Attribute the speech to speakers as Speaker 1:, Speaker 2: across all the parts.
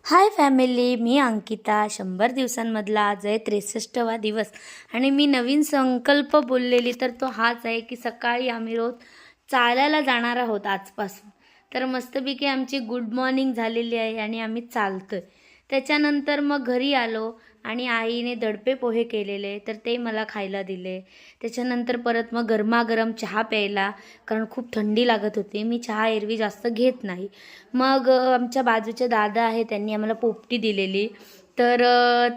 Speaker 1: Hi family, मी अंकिता. 100 दिवसांमधला आज आहे 63वा दिवस आणि मी नवीन संकल्प बोललेली तर तो हाच आहे की सकाळी आम्ही रोज चालायला जाणार आहोत आजपासून. तर मस्तपैकी आमची गुड मॉर्निंग झालेली आहे आणि आम्ही चालतोय. त्याच्यानंतर मग घरी आलो आणि आईने दडपे पोहे केलेले तर ते मला खायला दिले. त्याच्यानंतर परत मग गरमागरम चहा प्यायला, कारण खूप थंडी लागत होती. मी चहा एरवी जास्त घेत नाही. मग आमच्या बाजूचे दादा आहे त्यांनी आम्हाला पोपटी दिलेली तर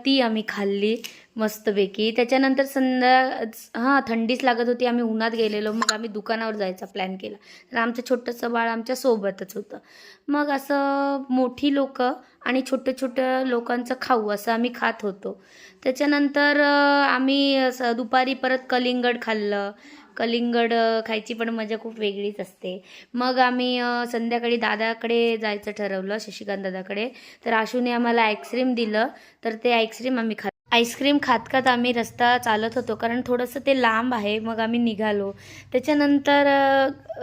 Speaker 1: ती आम्ही खाल्ली मस्तपैकी. त्याच्यानंतर थंडीच लागत होती, आम्ही उन्हात गेलेलो. मग आम्ही दुकानावर जायचा प्लॅन केला तर आमचं छोटंसं बाळ आमच्या सोबतच होतं. मग असं मोठी लोकं आणि छोटं छोटं लोकांचं खाऊ असं आम्ही खात होतो. त्याच्यानंतर आम्ही दुपारी परत कलिंगड खाल्लं. कलिंगड खायची पण मजा खूप वेगळीच असते. मग आम्ही संध्याकाळी दादाकडे जायचं ठरवलं, शशिकांत दादाकडे. तर आशूने आम्हाला आईस्क्रीम दिलं तर ते आईस्क्रीम आम्ही आईस्क्रीम खात खात आम्ही रस्ता चालत होतो, कारण थोडंसं ते लांब आहे. मग आम्ही निघालो. त्याच्यानंतर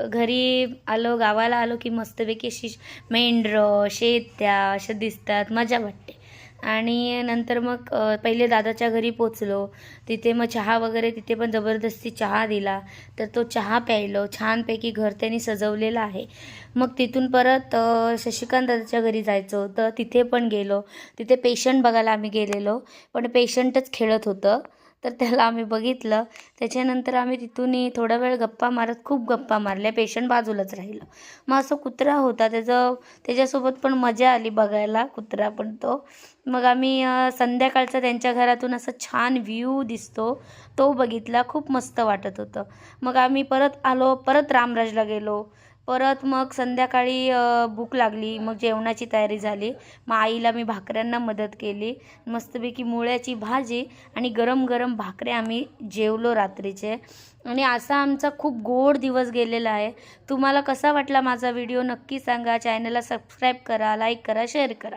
Speaker 1: घरी आलो, गावाला आलो की मस्तपैकी अशी मेंढरं शेत्या अशा दिसतात, मजा वाटते. आणि नंतर मग पहिले दादाच्या घरी पोचलो. तिथे मग चहा वगैरे, तिथे पण जबरदस्ती चहा दिला तर तो चहा प्यायलो. छानपैकी घर त्यांनी सजवलेलं आहे. मग तिथून परत शशिकांत दादाच्या घरी जायचं होतं, तिथे पण गेलो. तिथे पेशंट बघायला आम्ही गेलेलो, पण पेशंटच खेळत होतं तर त्याला आम्ही बघितलं. त्याच्यानंतर आम्ही तिथून थोडा वेळ गप्पा मारत खूप गप्पा मारल्या. पेशंट बाजूलाच राहिलं. मग असं कुत्रा होता, त्याच्यासोबत पण मजा आली बघायला, कुत्रा पण तो. मग आम्ही संध्याकाळचा त्यांच्या घरातून असं छान व्ह्यू दिसतो तो बघितला, खूप मस्त वाटत होतं. मग आम्ही परत आलो, परत रामराजला गेलो. परत मग संध्याकाळी भूक लागली, मग जेवणाची तयारी झाली. मग आईला मी भाकऱ्यांना मदत केली. मस्तपैकी मुळ्याची भाजी आणि गरम गरम भाकऱ्या आम्ही जेवलो रात्रीचे. आणि असा आमचा खूप गोड दिवस गेलेला आहे. तुम्हाला कसा वाटला माझा व्हिडिओ नक्की सांगा. चॅनलला सबस्क्राईब करा, लाईक करा, शेअर करा.